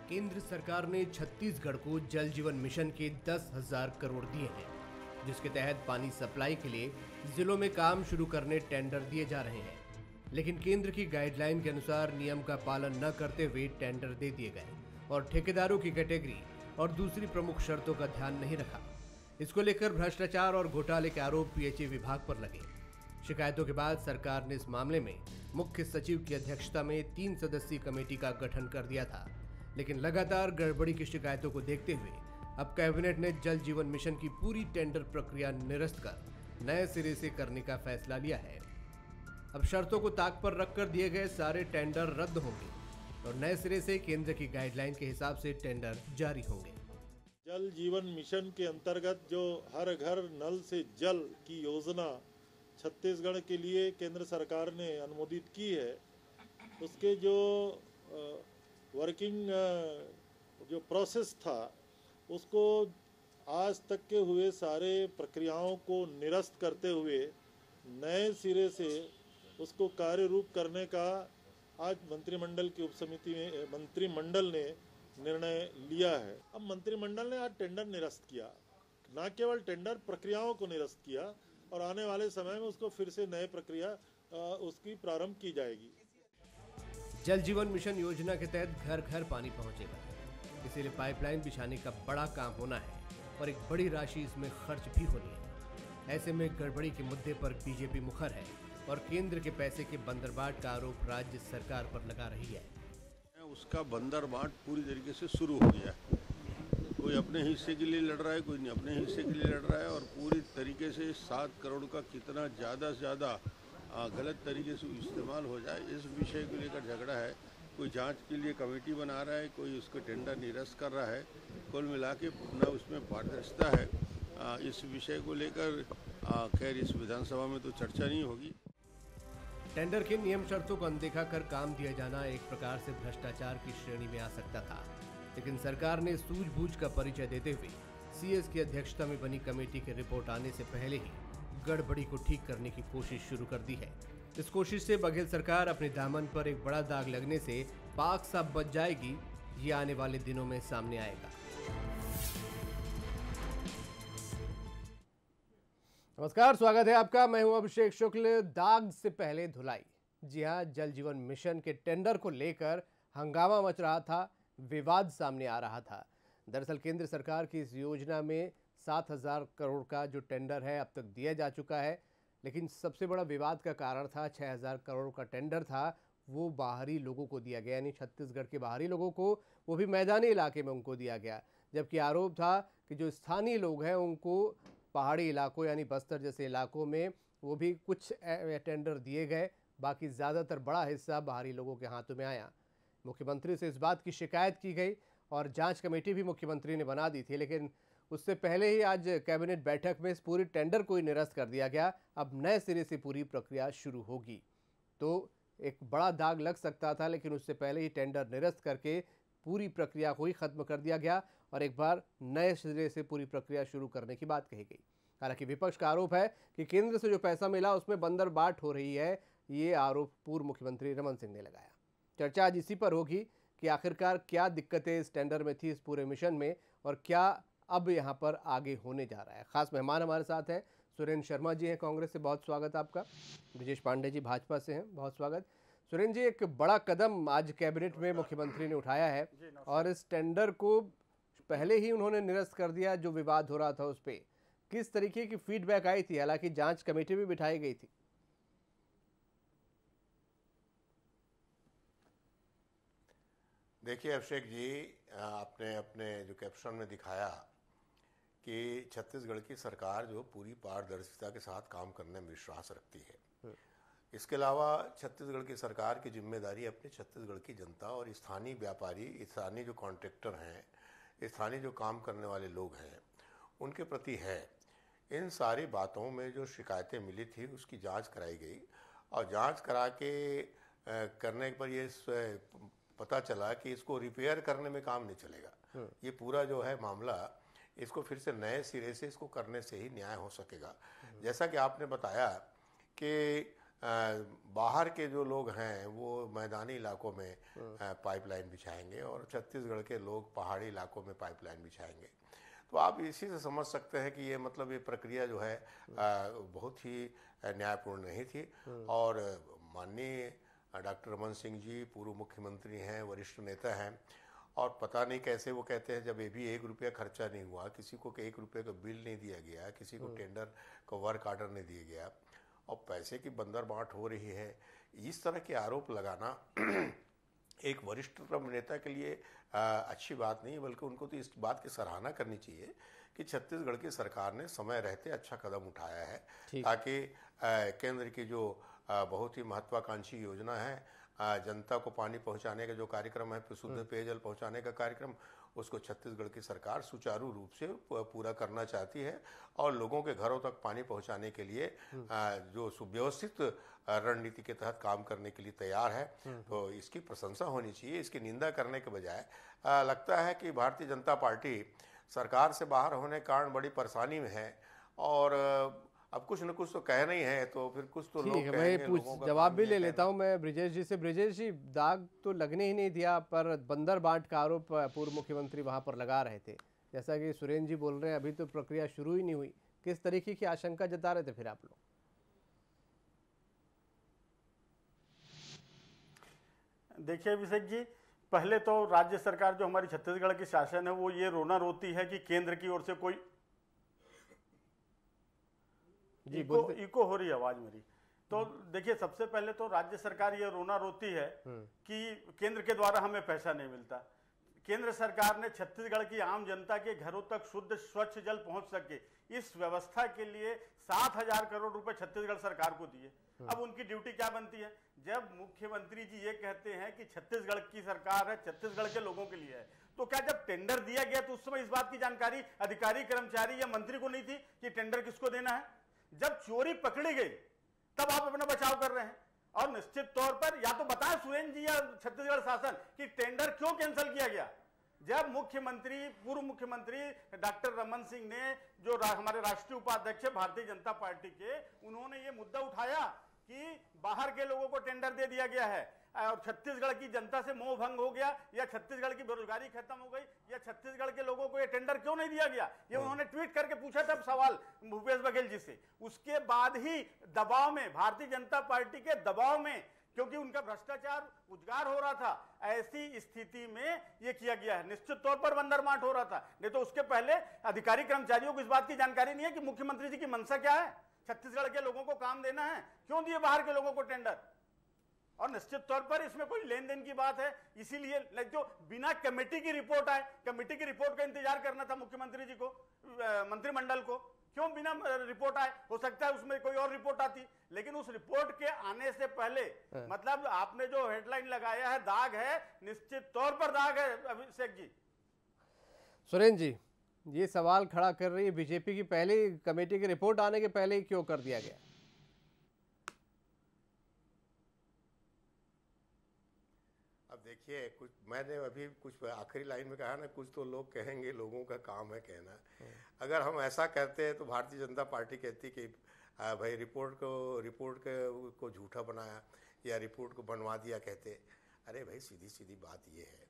केंद्र सरकार ने छत्तीसगढ़ को जल जीवन मिशन के 10,000 करोड़ दिए हैं, जिसके तहत पानी सप्लाई के लिए जिलों में काम शुरू करने टेंडर दिए जा रहे हैं। लेकिन केंद्र की गाइडलाइन के अनुसार नियम का पालन न करते हुए टेंडर दे दिए गए और ठेकेदारों की कैटेगरी और दूसरी प्रमुख शर्तों का ध्यान नहीं रखा। इसको लेकर भ्रष्टाचार और घोटाले के आरोप पीएचई विभाग पर लगे। शिकायतों के बाद सरकार ने इस मामले में मुख्य सचिव की अध्यक्षता में 3 सदस्यीय कमेटी का गठन कर दिया था, लेकिन लगातार गड़बड़ी की शिकायतों को देखते हुए अब कैबिनेट ने जल जीवन मिशन की पूरी टेंडर प्रक्रिया निरस्त कर नए सिरे से करने का फैसला लिया है। अब शर्तों को ताक पर रखकर दिए गए सारे टेंडर रद्द होंगे और नए सिरे से केंद्र की गाइडलाइन के हिसाब से टेंडर जारी होंगे। जल जीवन मिशन के अंतर्गत जो हर घर नल से जल की योजना छत्तीसगढ़ के लिए केंद्र सरकार ने अनुमोदित की है, उसके जो वर्किंग जो प्रोसेस था उसको आज तक के हुए सारे प्रक्रियाओं को निरस्त करते हुए नए सिरे से उसको कार्य रूप करने का आज मंत्रिमंडल की उपसमिति में मंत्रिमंडल ने निर्णय लिया है। अब मंत्रिमंडल ने आज टेंडर निरस्त किया, न केवल टेंडर प्रक्रियाओं को निरस्त किया और आने वाले समय में उसको फिर से नए प्रक्रिया उसकी प्रारंभ की जाएगी। जल जीवन मिशन योजना के तहत घर घर पानी पहुंचेगा, इसीलिए पाइपलाइन बिछाने का बड़ा काम होना है और एक बड़ी राशि इसमें खर्च भी होनी है। ऐसे में गड़बड़ी के मुद्दे पर बीजेपी मुखर है और केंद्र के पैसे के बंदरबाट का आरोप राज्य सरकार पर लगा रही है। उसका बंदरबाट पूरी तरीके से शुरू हो गया है। कोई अपने हिस्से के लिए लड़ रहा है, कोई नहीं अपने हिस्से के लिए लड़ रहा है और पूरी तरीके से 7 करोड़ का कितना ज़्यादा से ज़्यादा गलत तरीके से इस्तेमाल हो जाए, इस विषय को लेकर झगड़ा है। कोई जांच के लिए कमेटी बना रहा है, कोई उसको टेंडर निरस्त कर रहा है। कुल मिला के न उसमें पारदर्शिता है। इस विषय को लेकर खैर इस विधानसभा में तो चर्चा नहीं होगी। टेंडर के नियम शर्तों को अनदेखा कर काम दिया जाना एक प्रकार से भ्रष्टाचार की श्रेणी में आ सकता था, लेकिन सरकार ने सूझबूझ का परिचय देते हुए सीएस की अध्यक्षता में बनी कमेटी की रिपोर्ट आने से पहले ही गड़बड़ी को ठीक करने की कोशिश शुरू कर दी है। इस कोशिश से बघेल सरकार अपने दामन पर एक बड़ा दाग लगने से पाक साफ बच जाएगी, ये आने वाले दिनों में सामने आएगा। नमस्कार, स्वागत है आपका। मैं हूं अभिषेक शुक्ल। दाग से पहले धुलाई। जी हां, जल जीवन मिशन के टेंडर को लेकर हंगामा मच रहा था, विवाद सामने आ रहा था। दरअसल केंद्र सरकार की इस योजना में 7,000 करोड़ का जो टेंडर है अब तक दिया जा चुका है, लेकिन सबसे बड़ा विवाद का कारण था 6,000 करोड़ का टेंडर था, वो बाहरी लोगों को दिया गया, यानी छत्तीसगढ़ के बाहरी लोगों को, वो भी मैदानी इलाके में उनको दिया गया। जबकि आरोप था कि जो स्थानीय लोग हैं उनको पहाड़ी इलाकों यानी बस्तर जैसे इलाकों में वो भी कुछ टेंडर दिए गए, बाकी ज़्यादातर बड़ा हिस्सा बाहरी लोगों के हाथों में आया। मुख्यमंत्री से इस बात की शिकायत की गई और जांच कमेटी भी मुख्यमंत्री ने बना दी थी, लेकिन उससे पहले ही आज कैबिनेट बैठक में इस पूरी टेंडर को ही निरस्त कर दिया गया। अब नए सिरे से पूरी प्रक्रिया शुरू होगी, तो एक बड़ा दाग लग सकता था, लेकिन उससे पहले ही टेंडर निरस्त करके पूरी प्रक्रिया को ही खत्म कर दिया गया और एक बार नए सिरे से पूरी प्रक्रिया शुरू करने की बात कही गई। हालांकि विपक्ष का आरोप है कि केंद्र से जो पैसा मिला उसमें बंदरबाट हो रही है। ये आरोप पूर्व मुख्यमंत्री रमन सिंह ने लगाया। चर्चा आज इसी पर होगी कि आखिरकार क्या दिक्कतें इस टेंडर में थी, इस पूरे मिशन में, और क्या अब यहाँ पर आगे होने जा रहा है। खास मेहमान हमारे साथ हैं, सुरेंद्र शर्मा जी हैं कांग्रेस से, बहुत स्वागत आपका। ब्रिजेश पांडे जी भाजपा से हैं, बहुत स्वागत। सुरेंद्र जी, एक बड़ा कदम आज कैबिनेट में मुख्यमंत्री ने उठाया है और इस टेंडर को पहले ही उन्होंने निरस्त कर दिया। जो विवाद हो रहा था उस पर किस तरीके की फीडबैक आई थी? हालांकि जांच कमेटी भी बिठाई गई थी। देखिए अभिषेक जी, आपने अपने जो कैप्शन में दिखाया कि छत्तीसगढ़ की सरकार जो पूरी पारदर्शिता के साथ काम करने में विश्वास रखती है। इसके अलावा छत्तीसगढ़ की सरकार की जिम्मेदारी अपनी छत्तीसगढ़ की जनता और स्थानीय व्यापारी, स्थानीय जो कॉन्ट्रैक्टर हैं, स्थानीय जो काम करने वाले लोग हैं, उनके प्रति है। इन सारी बातों में जो शिकायतें मिली थी उसकी जांच कराई गई और जांच करा के करने पर ये पता चला कि इसको रिपेयर करने में काम नहीं चलेगा। ये पूरा जो है मामला, इसको फिर से नए सिरे से इसको करने से ही न्याय हो सकेगा। जैसा कि आपने बताया कि बाहर के जो लोग हैं वो मैदानी इलाकों में पाइपलाइन बिछाएंगे और छत्तीसगढ़ के लोग पहाड़ी इलाकों में पाइपलाइन बिछाएंगे। तो आप इसी से समझ सकते हैं कि ये मतलब ये प्रक्रिया जो है बहुत ही न्यायपूर्ण नहीं थी। और माननीय डॉक्टर रमन सिंह जी पूर्व मुख्यमंत्री हैं, वरिष्ठ नेता हैं, और पता नहीं कैसे वो कहते हैं जब ये भी 1 रुपया खर्चा नहीं हुआ, किसी को 1 रुपये का बिल नहीं दिया गया, किसी को टेंडर का वर्क आर्डर नहीं दिया गया और पैसे की बंदर बांट हो रही है, इस तरह के आरोप लगाना एक वरिष्ठ नेता के लिए अच्छी बात नहीं है। बल्कि उनको तो इस बात की सराहना करनी चाहिए कि छत्तीसगढ़ की सरकार ने समय रहते अच्छा कदम उठाया है ताकि केंद्र की जो बहुत ही महत्वाकांक्षी योजना है, जनता को पानी पहुंचाने का जो कार्यक्रम है, शुद्ध पेयजल पहुंचाने का कार्यक्रम, उसको छत्तीसगढ़ की सरकार सुचारू रूप से पूरा करना चाहती है और लोगों के घरों तक पानी पहुंचाने के लिए जो सुव्यवस्थित रणनीति के तहत काम करने के लिए तैयार है। तो इसकी प्रशंसा होनी चाहिए, इसकी निंदा करने के बजाय लगता है कि भारतीय जनता पार्टी सरकार से बाहर होने के कारण बड़ी परेशानी में है और अब कुछ न कुछ तो कहना ही है, तो फिर कुछ तो लोग कहेंगे। मैं जवाब भी ले लेता हूं मैं ब्रिजेश जी से। ब्रिजेश जी, दाग तो लगने ही नहीं दिया, पर बंदर बांट का आरोप पूर्व मुख्यमंत्री वहां पर लगा रहे थे। जैसा कि सुरेंद्र जी बोल रहे हैं, अभी तो प्रक्रिया शुरू ही नहीं हुई। किस तरीके की आशंका जता रहे थे फिर आप लोग? देखिए अभिषेक जी, पहले तो राज्य सरकार जो हमारी छत्तीसगढ़ की शासन है वो ये रोना रोती है कि केंद्र की ओर से कोई इको हो रही है आवाज मेरी। तो देखिए, सबसे पहले तो राज्य सरकार ये रोना रोती है कि केंद्र के द्वारा हमें पैसा नहीं मिलता। केंद्र सरकार ने छत्तीसगढ़ की आम जनता के घरों तक शुद्ध स्वच्छ जल पहुंच सके, इस व्यवस्था के लिए 7,000 करोड़ रुपए छत्तीसगढ़ सरकार को दिए। अब उनकी ड्यूटी क्या बनती है? जब मुख्यमंत्री जी ये कहते हैं कि छत्तीसगढ़ की सरकार है, छत्तीसगढ़ के लोगों के लिए है, तो क्या जब टेंडर दिया गया तो उस समय इस बात की जानकारी अधिकारी, कर्मचारी या मंत्री को नहीं थी कि टेंडर किसको देना है? जब चोरी पकड़ी गई तब आप अपना बचाव कर रहे हैं। और निश्चित तौर पर या तो बताएं सुरेंद्र जी या छत्तीसगढ़ शासन कि टेंडर क्यों कैंसिल किया गया। जब मुख्यमंत्री, पूर्व मुख्यमंत्री डॉक्टर रमन सिंह ने, जो हमारे राष्ट्रीय उपाध्यक्ष है भारतीय जनता पार्टी के, उन्होंने ये मुद्दा उठाया कि बाहर के लोगों को टेंडर दे दिया गया है और छत्तीसगढ़ की जनता से मोह भंग हो गया, या छत्तीसगढ़ की बेरोजगारी खत्म हो गई, या छत्तीसगढ़ के लोगों को ये टेंडर क्यों नहीं दिया गया, ये उन्होंने ट्वीट करके पूछा था सवाल भूपेश बघेल जी से। उसके बाद ही दबाव में, भारतीय जनता पार्टी के दबाव में, क्योंकि उनका भ्रष्टाचार उजागर हो रहा था, ऐसी स्थिति में ये किया गया है। निश्चित तौर पर बंदरमांट हो रहा था, नहीं तो उसके पहले अधिकारी कर्मचारियों को इस बात की जानकारी नहीं है कि मुख्यमंत्री जी की मंशा क्या है। छत्तीसगढ़ के लोगों को काम देना है, क्यों दिए बाहर के लोगों को टेंडर? और निश्चित तौर पर इसमें कोई लेन देन की बात है, इसीलिए जो बिना कमेटी की रिपोर्ट आए, कमेटी की रिपोर्ट का इंतजार करना था मुख्यमंत्री जी को, मंत्रिमंडल को, क्यों बिना रिपोर्ट आए? हो सकता है उसमें कोई और रिपोर्ट आती, लेकिन उस रिपोर्ट के आने से पहले, मतलब आपने जो हेडलाइन लगाया है दाग है, निश्चित तौर पर दाग है अभिषेक जी। सुरेंद्र जी, ये सवाल खड़ा कर रही है बीजेपी की, पहले कमेटी की रिपोर्ट आने के पहले ही क्यों कर दिया गया? अब देखिए, कुछ मैंने अभी कुछ आखिरी लाइन में कहा ना, कुछ तो लोग कहेंगे, लोगों का काम है कहना। अगर हम ऐसा कहते हैं तो भारतीय जनता पार्टी कहती कि भाई रिपोर्ट को झूठा बनाया या रिपोर्ट को बनवा दिया कहते। अरे भाई, सीधी सीधी बात ये है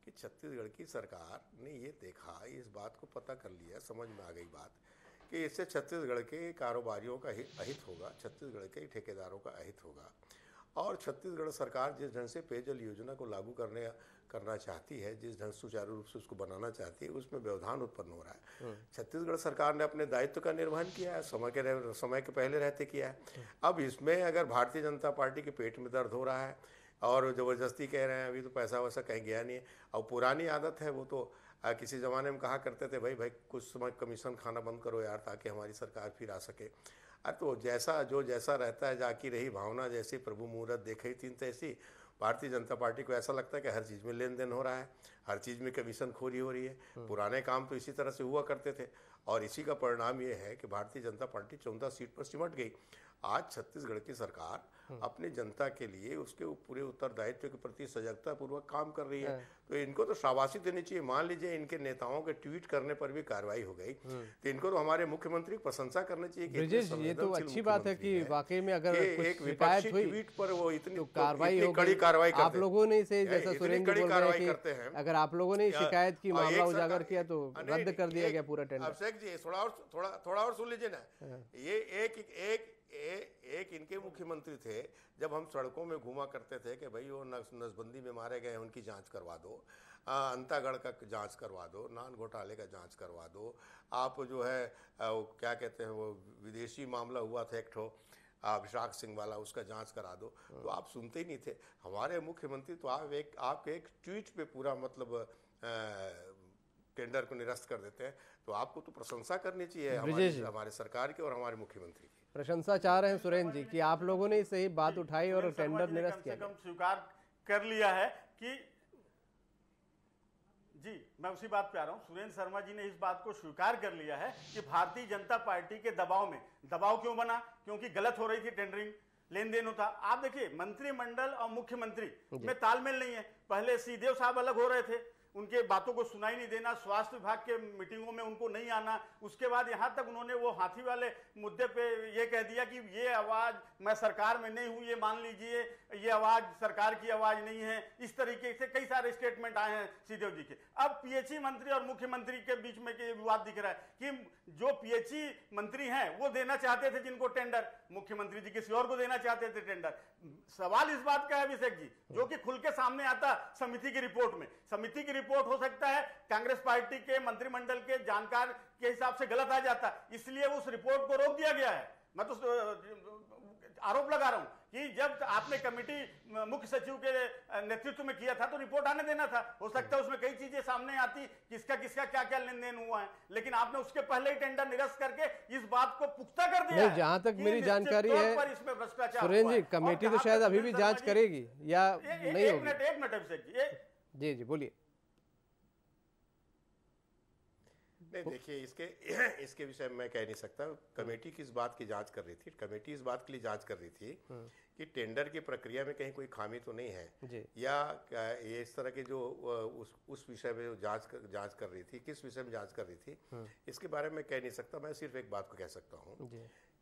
कि छत्तीसगढ़ की सरकार ने ये देखा, इस बात को पता कर लिया, समझ में आ गई बात कि इससे छत्तीसगढ़ के कारोबारियों का अहित होगा, छत्तीसगढ़ के ठेकेदारों का अहित होगा। और छत्तीसगढ़ सरकार जिस ढंग से पेयजल योजना को लागू करना चाहती है, जिस ढंग सुचारू रूप से उसको बनाना चाहती है, उसमें व्यवधान उत्पन्न हो रहा है। छत्तीसगढ़ सरकार ने अपने दायित्व का निर्वहन किया है, समय के पहले रहते किया है। अब इसमें अगर भारतीय जनता पार्टी के पेट में दर्द हो रहा है और ज़बरदस्ती कह रहे हैं अभी तो पैसा वैसा कहीं गया नहीं है, और पुरानी आदत है, वो तो किसी ज़माने में कहा करते थे भाई कुछ समय कमीशन खाना बंद करो यार, ताकि हमारी सरकार फिर आ सके। तो जैसा रहता है, जाकी रही भावना, जैसी प्रभु मुहूर्त देखे तीन तैसी। भारतीय जनता पार्टी को ऐसा लगता है कि हर चीज़ में लेन देन हो रहा है, हर चीज़ में कमीशन खोरी हो रही है। पुराने काम तो इसी तरह से हुआ करते थे और इसी का परिणाम ये है कि भारतीय जनता पार्टी 14 सीट पर सिमट गई आज छत्तीसगढ़ की सरकार अपनी जनता के लिए उसके पूरे उत्तरदायित्व के प्रति सजगता पूर्वक काम कर रही है। तो इनको तो शाबाशी देनी चाहिए। मान लीजिए इनके नेताओं के ट्वीट करने पर भी कार्रवाई हो गई, तो इनको तो हमारे मुख्यमंत्री की प्रशंसा करनी चाहिए कि ब्रिजेश, ये तो अच्छी बात है कि वाकई में अगर कुछ एक शिकायत हुई ट्वीट पर वो इतनी तो कार्रवाई हो कड़ी कार्रवाई करते हैं। आप लोगों ने इसे, जैसा सुरेंद्र जी बोल रहे हैं करते हैं, कि अगर आप लोगों ने शिकायत की, मामला उजागर किया तो रद्द कर दिया गया पूरा टेंडर। अभिषेक जी थोड़ा और सुन लीजिए ना। ये एक इनके मुख्यमंत्री थे, जब हम सड़कों में घूमा करते थे कि भाई वो नसबंदी में मारे गए उनकी जांच करवा दो, अंतागढ़ का जांच करवा दो, नान घोटाले का जांच करवा दो, आप जो है वो क्या कहते हैं वो विदेशी मामला हुआ था एक ठो विशाख सिंह वाला, उसका जांच करा दो। तो आप सुनते ही नहीं थे। हमारे मुख्यमंत्री तो आपके एक ट्वीट पे पूरा मतलब टेंडर को निरस्त कर देते हैं। तो आपको तो प्रशंसा करनी चाहिए हमारे सरकार की और हमारे मुख्यमंत्री की। प्रशंसा चाह रहे हैं सुरेंद्र जी कि आप लोगों ने सही बात उठाई और टेंडर निरस्त किया। कम स्वीकार कर लिया है कि जी, मैं उसी बात पे आ रहा हूं। सुरेंद्र शर्मा जी ने इस बात को स्वीकार कर लिया है कि भारतीय जनता पार्टी के दबाव में, दबाव क्यों बना? क्योंकि गलत हो रही थी टेंडरिंग, लेन देन होता। आप देखिए मंत्रिमंडल और मुख्यमंत्री में तालमेल नहीं है। पहले सीधे साहब अलग हो रहे थे, उनके बातों को सुनाई नहीं देना, स्वास्थ्य विभाग के मीटिंगों में उनको नहीं आना। उसके बाद यहां तक उन्होंने वो हाथी वाले मुद्दे पे ये कह दिया कि ये आवाज मैं सरकार में नहीं हूं, ये मान लीजिए ये आवाज सरकार की आवाज नहीं है। इस तरीके से कई सारे स्टेटमेंट आए हैं सीधे जी के। अब पीएचई मंत्री और मुख्यमंत्री के बीच में विवाद दिख रहा है कि जो पीएचई मंत्री हैं वो देना चाहते थे जिनको टेंडर, मुख्यमंत्री जी किसी और को देना चाहते थे टेंडर। सवाल इस बात का है अभिषेक जी, जो कि खुल के सामने आता समिति की रिपोर्ट में। समिति की रिपोर्ट हो सकता है कांग्रेस पार्टी के मंत्रिमंडल के जानकार के हिसाब से गलत आ जाता, इसलिए उस रिपोर्ट को रोक दिया गया है। मैं तो आरोप लगा रहा हूं कि जब आपने कमेटी मुख्य सचिव के नेतृत्व में किया था तो रिपोर्ट आने देना था। हो सकता है उसमें कई चीजें सामने आती, किसका किसका क्या क्या लेन देन हुआ है, लेकिन आपने उसके पहले ही टेंडर निरस्त करके इस बात को पुख्ता कर दिया। जहां तक मेरी जानकारी है सुरेंद्र जी, कमेटी तो शायद अभी भी जांच करेगी या नहीं होगी। एक मिनट अभिषेक जी जी बोलिए। नहीं देखिए, इसके विषय में मैं कह नहीं सकता। कमेटी किस बात की जांच कर रही थी? कमेटी इस बात के लिए जांच कर रही थी कि टेंडर की प्रक्रिया में कहीं कोई खामी तो नहीं है, या ये इस तरह के जो उस विषय में जांच कर रही थी, किस विषय में जांच कर रही थी इसके बारे में कह नहीं सकता। मैं सिर्फ एक बात को कह सकता हूँ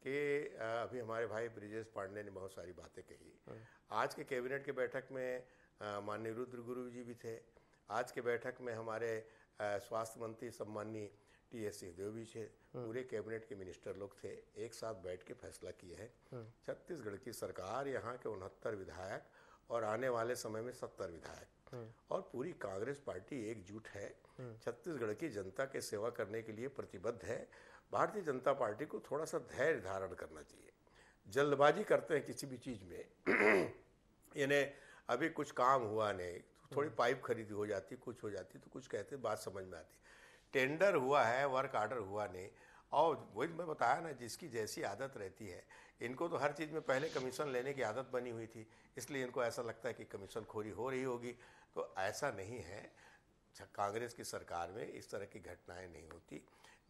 कि अभी हमारे भाई ब्रिजेश पांडे ने बहुत सारी बातें कही। आज के कैबिनेट की बैठक में माननीय रुद्र गुरु जी भी थे। आज के बैठक में हमारे स्वास्थ्य मंत्री सम्माननीय टी.एस. सिंहदेव भी थे। पूरे कैबिनेट के मिनिस्टर लोग थे, एक साथ बैठ के फैसला किया है। छत्तीसगढ़ की सरकार, यहाँ के 69 विधायक और आने वाले समय में 70 विधायक और पूरी कांग्रेस पार्टी एकजुट है। छत्तीसगढ़ की जनता के सेवा करने के लिए प्रतिबद्ध है। भारतीय जनता पार्टी को थोड़ा सा धैर्य धारण करना चाहिए। जल्दबाजी करते हैं किसी भी चीज़ में। इन्हें अभी कुछ काम हुआ नहीं, थोड़ी पाइप खरीदी हो जाती, कुछ हो जाती तो कुछ कहते, बात समझ में आती। टेंडर हुआ है, वर्क ऑर्डर हुआ नहीं। और वही मैं बताया ना, जिसकी जैसी आदत रहती है, इनको तो हर चीज़ में पहले कमीशन लेने की आदत बनी हुई थी, इसलिए इनको ऐसा लगता है कि कमीशन खोरी हो रही होगी। तो ऐसा नहीं है। कांग्रेस की सरकार में इस तरह की घटनाएं नहीं होती।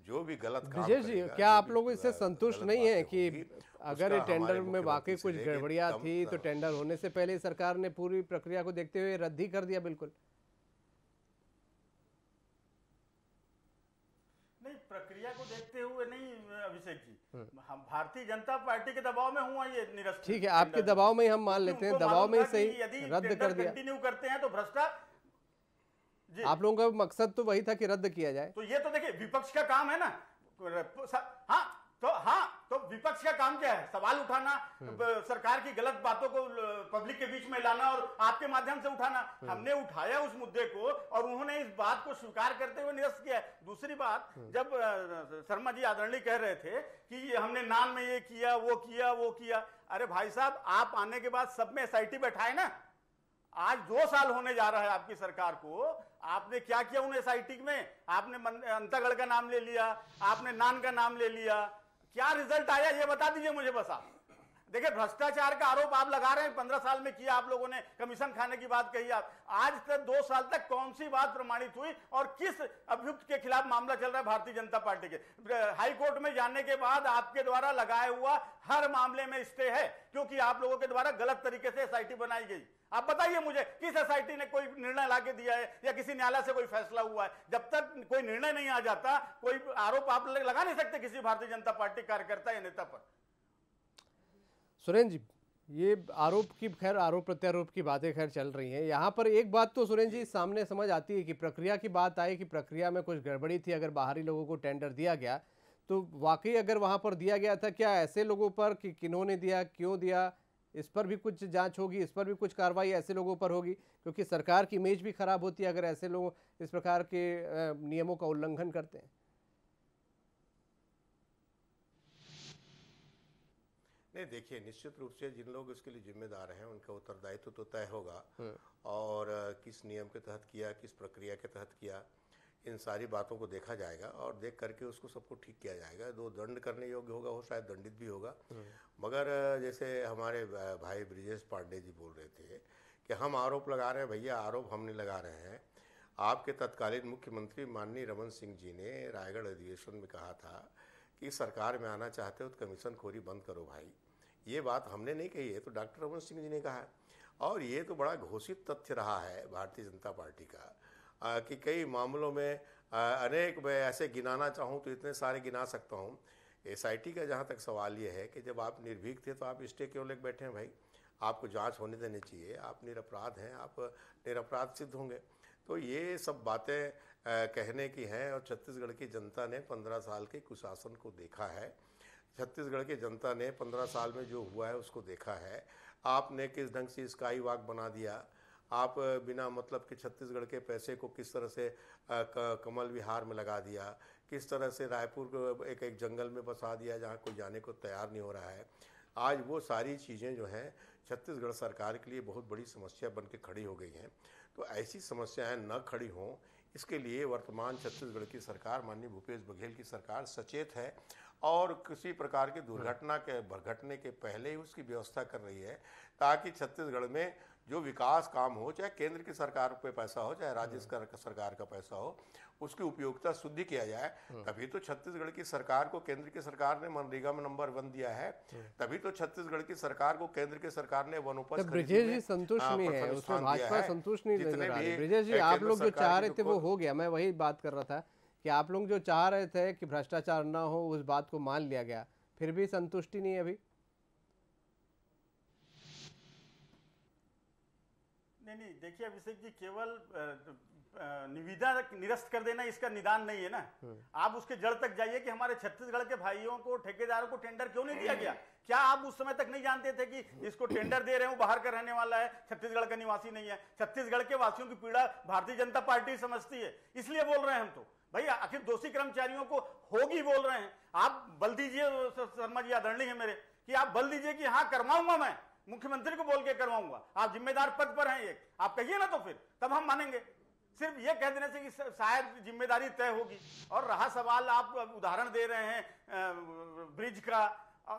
जो भी गलत काम जी, क्या आप लोग इससे संतुष्ट नहीं है कि अगर टेंडर में वाकई कुछ गड़बड़ियां थी तो टेंडर होने से पहले सरकार ने पूरी प्रक्रिया को देखते हुए रद्द ही कर दिया? बिल्कुल नहीं, प्रक्रिया को देखते हुए नहीं अभिषेक जी, हम भारतीय जनता पार्टी के दबाव में हुआ ये निरस्त। ठीक है, आपके दबाव में ही हम मान लेते हैं, दबाव में ही सही रद्द कर दिया। कंटिन्यू करते हैं तो भ्रष्टाचार, आप लोगों का मकसद तो वही था कि रद्द किया जाए। तो ये तो देखिए विपक्ष का काम है ना। तो विपक्ष का काम क्या है? सवाल उठाना, सरकार की गलत बातों को पब्लिक के बीच में लाना और आपके माध्यम से उठाना। हमने उठाया उस मुद्दे को और उन्होंने इस बात को स्वीकार करते हुए निरस्त किया है। दूसरी बात, जब शर्मा जी आदरणीय कह रहे थे कि हमने नान में ये किया, वो किया, अरे भाई साहब, आप आने के बाद सब में SIT बैठाए ना। आज 2 साल होने जा रहा है आपकी सरकार को, आपने क्या किया उन SIT में? आपने अंतागढ़ का नाम ले लिया, आपने नान का नाम ले लिया, क्या रिजल्ट आया ये बता दीजिए मुझे बस। आप देखिए भ्रष्टाचार का आरोप आप लगा रहे हैं, 15 साल में किया आप लोगों ने, कमीशन खाने की बात कही आप, आज तक 2 साल तक कौन सी बात प्रमाणित हुई और किस अभियुक्त के खिलाफ मामला चल रहा है भारतीय जनता पार्टी के? हाई कोर्ट में जाने के बाद आपके द्वारा लगाया हुआ हर मामले में स्टे है, क्योंकि आप लोगों के द्वारा गलत तरीके से एसआईटी बनाई गई। आप बताइए मुझे किस एसआईटी ने कोई निर्णय लाके दिया है या किसी न्यायालय से कोई फैसला हुआ है? जब तक कोई निर्णय नहीं आ जाता कोई आरोप आप लगा नहीं सकते किसी भारतीय जनता पार्टी कार्यकर्ता या नेता पर। सुरेंद्र जी, ये आरोप प्रत्यारोप की बातें खैर चल रही हैं। यहाँ पर एक बात तो सुरेंद्र जी सामने समझ आती है कि प्रक्रिया की बात आई कि प्रक्रिया में कुछ गड़बड़ी थी। अगर बाहरी लोगों को टेंडर दिया गया तो वाकई अगर वहाँ पर दिया गया था, क्या ऐसे लोगों पर कि किन्होंने दिया, क्यों दिया, इस पर भी कुछ जांच होगी, इस पर भी कुछ कार्रवाई ऐसे लोगों पर होगी? क्योंकि सरकार की इमेज भी खराब होती है अगर ऐसे लोग इस प्रकार के नियमों का उल्लंघन करते हैं। नहीं, देखिए, निश्चित रूप से जिन लोग इसके लिए जिम्मेदार हैं उनका उत्तरदायित्व तो तय होगा, और किस नियम के तहत किया, किस प्रक्रिया के तहत किया, इन सारी बातों को देखा जाएगा और देख करके उसको सबको ठीक किया जाएगा। जो दंड करने योग्य होगा वो शायद दंडित भी होगा। मगर जैसे हमारे भाई ब्रिजेश पांडे जी बोल रहे थे कि हम आरोप लगा रहे हैं, भैया आरोप हम नहीं लगा रहे हैं। आपके तत्कालीन मुख्यमंत्री माननीय रमन सिंह जी ने रायगढ़ अधिवेशन में कहा था कि सरकार में आना चाहते हो तो कमीशन खोरी बंद करो भाई। ये बात हमने नहीं कही है, तो डॉक्टर रमन सिंह जी ने कहा है। और ये तो बड़ा घोषित तथ्य रहा है भारतीय जनता पार्टी का कि कई मामलों में अनेक, मैं ऐसे गिनाना चाहूँ तो इतने सारे गिना सकता हूँ। एसआईटी का जहाँ तक सवाल ये है कि जब आप निर्भीक थे तो आप स्टे क्यों लेके बैठे हैं भाई? आपको जांच होने देनी चाहिए। आप निरपराध हैं, आप निरपराध सिद्ध होंगे। तो ये सब बातें कहने की हैं। और छत्तीसगढ़ की जनता ने 15 साल के कुशासन को देखा है। छत्तीसगढ़ की जनता ने 15 साल में जो हुआ है उसको देखा है। आपने किस ढंग से स्काई वॉक बना दिया, आप बिना मतलब कि छत्तीसगढ़ के पैसे को किस तरह से कमल विहार में लगा दिया, किस तरह से रायपुर को एक जंगल में बसा दिया जहाँ कोई जाने को तैयार नहीं हो रहा है। आज वो सारी चीज़ें जो हैं छत्तीसगढ़ सरकार के लिए बहुत बड़ी समस्या बन के खड़ी हो गई हैं। तो ऐसी समस्याएं न खड़ी हों, इसके लिए वर्तमान छत्तीसगढ़ की सरकार, माननीय भूपेश बघेल की सरकार सचेत है और किसी प्रकार की दुर्घटना के घटने के पहले ही उसकी व्यवस्था कर रही है, ताकि छत्तीसगढ़ में जो विकास काम हो, चाहे केंद्र की सरकार पे पैसा हो चाहे राज्य सरकार का पैसा हो, उसकी उपयोगिता शुद्धि किया जाए। तभी तो छत्तीसगढ़ की सरकार को केंद्र की सरकार ने मनरेगा में नंबर 1 दिया है। तभी तो छत्तीसगढ़ की सरकार को केंद्र की सरकार ने वनोपज ब्रिजेश जी संतुष्ट नहीं है, उसमें भाजपा संतुष्ट नहीं नजर आ रही। ब्रिजेश जी, आप लोग जो चाह रहे थे वो हो गया। मैं वही बात कर रहा था कि आप लोग जो चाह रहे थे कि भ्रष्टाचार ना हो, उस बात को मान लिया गया, फिर भी संतुष्टि नहीं है अभी। नहीं, देखिए अभिषेक जी, केवल निविदा निरस्त कर देना इसका निदान नहीं है ना। आप उसके जड़ तक जाइए कि हमारे छत्तीसगढ़ के भाइयों को, ठेकेदारों को टेंडर क्यों नहीं दिया गया? क्या आप उस समय तक नहीं जानते थे कि इसको टेंडर दे रहे हैं, बाहर का रहने वाला है, छत्तीसगढ़ का निवासी नहीं है? छत्तीसगढ़ के वासियों की पीड़ा भारतीय जनता पार्टी समझती है, इसलिए बोल रहे हैं हम। तो भाई आखिर दोषी कर्मचारियों को होगी बोल रहे हैं। आप बल दीजिए, शर्मा जी आदरणीय है मेरे, कि आप बल दीजिए कि हाँ करवाऊंगा, मैं मुख्यमंत्री को बोल के करवाऊंगा, आप जिम्मेदार पद पर हैं, एक आप कहिए ना, तो फिर तब हम मानेंगे। सिर्फ ये कह देने से कि शायद जिम्मेदारी तय होगी। और रहा सवाल, आप उदाहरण दे रहे हैं ब्रिज का,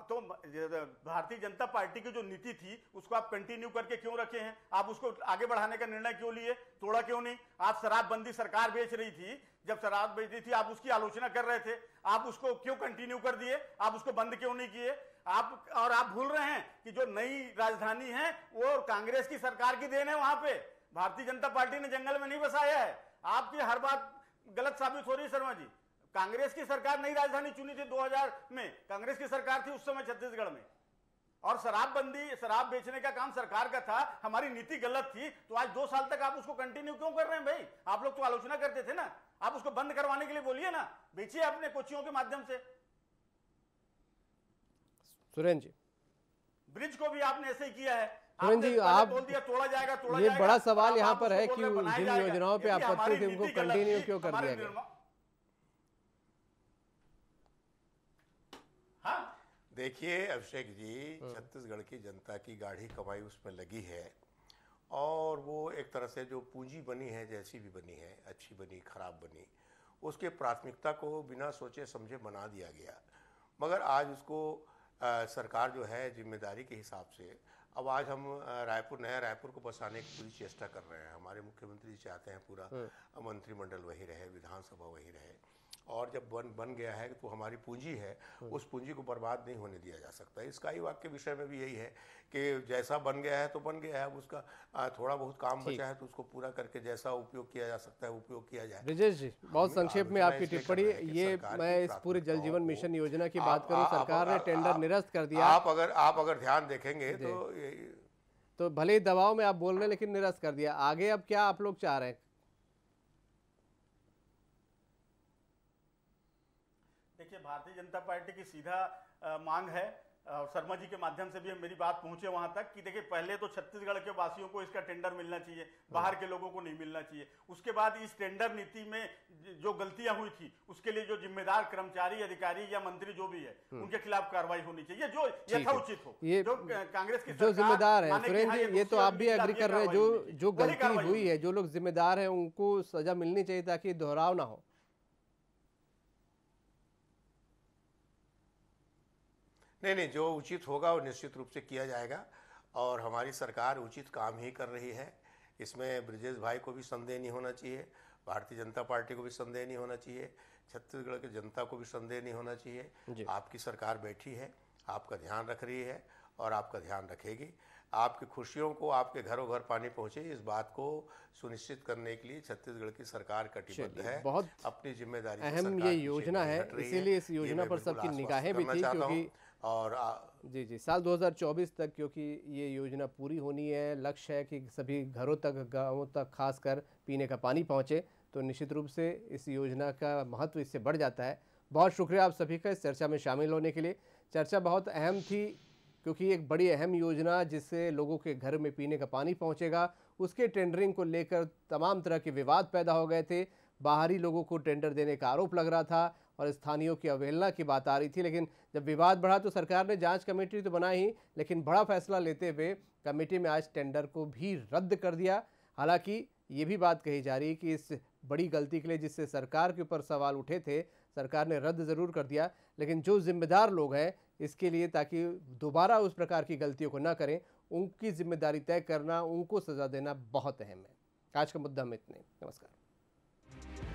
तो भारतीय जनता पार्टी की जो नीति थी उसको आप कंटिन्यू करके क्यों रखे हैं? आप उसको आगे बढ़ाने का निर्णय क्यों लिए? तोड़ा क्यों नहीं? आप शराबबंदी सरकार बेच रही थी, जब शराब बेच रही थी आप उसकी आलोचना कर रहे थे, आप उसको क्यों कंटिन्यू कर दिए? आप उसको बंद क्यों नहीं किए? आप भूल रहे हैं कि जो नई राजधानी है वो कांग्रेस की सरकार की देन है। वहां पे भारतीय जनता पार्टी ने जंगल में नहीं बसाया है। आपकी हर बात गलत साबित हो रही है शर्मा जी। कांग्रेस की सरकार नई राजधानी चुनी थी 2000 में, कांग्रेस की सरकार थी उस समय छत्तीसगढ़ में। और शराबबंदी, शराब बेचने का काम सरकार का था, हमारी नीति गलत थी, तो आज 2 साल तक आप उसको कंटिन्यू क्यों कर रहे हैं भाई? आप लोग तो आलोचना करते थे ना, आप उसको बंद करवाने के लिए बोलिए ना, बेचिए अपने कोचियों के माध्यम से। सुरेंद्र जी, ब्रिज को भी आपने ऐसे ही किया है। सुरेंद्र जी, आप बोल दिया तोड़ा जाएगा, ये बड़ा सवाल यहाँ पर है कि जिन योजनाओं पे आपत्ति थी उनको कंटिन्यू क्यों कर दिया गया? देखिए अभिषेक जी, छत्तीसगढ़ की जनता की गाढ़ी कमाई उसमें लगी है, और वो एक तरह से जो पूंजी बनी है, जैसी भी बनी है, अच्छी बनी खराब बनी, उसके प्राथमिकता को बिना सोचे समझे बना दिया गया। मगर आज उसको सरकार जो है जिम्मेदारी के हिसाब से, अब आज हम नया रायपुर को बसाने की पूरी चेष्टा कर रहे हैं। हमारे मुख्यमंत्री जी चाहते हैं पूरा मंत्रिमंडल वही रहे, विधानसभा वही रहे, और जब बन गया है तो हमारी पूंजी है, उस पूंजी को बर्बाद नहीं होने दिया जा सकता। इसका ही वाक्य विषय में भी यही है कि जैसा बन गया है तो बन गया है, अब उसका थोड़ा बहुत काम बचा है तो उसको पूरा करके जैसा उपयोग किया जा सकता है उपयोग किया जाए। ब्रिजेश जी, बहुत संक्षेप में आपकी टिप्पणी। ये मैं इस पूरे जल जीवन मिशन योजना की बात करूं, सरकार ने टेंडर निरस्त कर दिया। आप अगर ध्यान देखेंगे तो भले ही दबाव में आप बोल रहे हैं लेकिन निरस्त कर दिया। आगे अब क्या आप लोग चाह रहे हैं? देखिए, भारतीय जनता पार्टी की सीधा मांग है, और शर्मा जी के माध्यम से भी मेरी बात पहुंचे वहां तक कि देखिए, पहले तो छत्तीसगढ़ के वासियों को इसका टेंडर मिलना चाहिए, बाहर के लोगों को नहीं मिलना चाहिए। उसके बाद इस टेंडर नीति में जो गलतियां हुई थी उसके लिए जो जिम्मेदार कर्मचारी, अधिकारी या मंत्री जो भी है उनके खिलाफ कार्रवाई होनी चाहिए, जो यथोचित हो। ये जो कांग्रेस की जो जिम्मेदार है, सुरेंद्र जी, ये तो आप भी एग्री कर रहे हैं, जो गलती हुई है, जो लोग जिम्मेदार है उनको सजा मिलनी चाहिए ताकि दोहराव ना हो। नहीं, जो उचित होगा वो निश्चित रूप से किया जाएगा, और हमारी सरकार उचित काम ही कर रही है। इसमें ब्रिजेश भाई को भी संदेह नहीं होना चाहिए, भारतीय जनता पार्टी को भी संदेह नहीं होना चाहिए, छत्तीसगढ़ की जनता को भी संदेह नहीं होना चाहिए। आपकी सरकार बैठी है, आपका ध्यान रख रही है और आपका ध्यान रखेगी। आपकी खुशियों को आपके घरों घर पानी पहुंचे, इस बात को सुनिश्चित करने के लिए छत्तीसगढ़ की सरकार कटिबद्ध है। बहुत अपनी जिम्मेदारी अहम ये योजना है, इसीलिए इस योजना पर सबकी निगाहें भी थी, क्योंकि और जी साल 2024 तक क्योंकि ये योजना पूरी होनी है। लक्ष्य है कि सभी घरों तक, गांवों तक खासकर पीने का पानी पहुंचे, तो निश्चित रूप से इस योजना का महत्व इससे बढ़ जाता है। बहुत शुक्रिया आप सभी का इस चर्चा में शामिल होने के लिए। चर्चा बहुत अहम थी क्योंकि एक बड़ी अहम योजना जिससे लोगों के घर में पीने का पानी पहुंचेगा, उसके टेंडरिंग को लेकर तमाम तरह के विवाद पैदा हो गए थे। बाहरी लोगों को टेंडर देने का आरोप लग रहा था और स्थानीयों की अवहेलना की बात आ रही थी। लेकिन जब विवाद बढ़ा तो सरकार ने जांच कमेटी तो बनाई ही, लेकिन बड़ा फैसला लेते हुए कमेटी में आज टेंडर को भी रद्द कर दिया। हालांकि ये भी बात कही जा रही है कि इस बड़ी गलती के लिए जिससे सरकार के ऊपर सवाल उठे थे, सरकार ने रद्द ज़रूर कर दिया, लेकिन जो जिम्मेदार लोग हैं इसके लिए, ताकि दोबारा उस प्रकार की गलतियों को ना करें, उनकी जिम्मेदारी तय करना, उनको सज़ा देना बहुत अहम है। आज का मुद्दा में इतने। नमस्कार।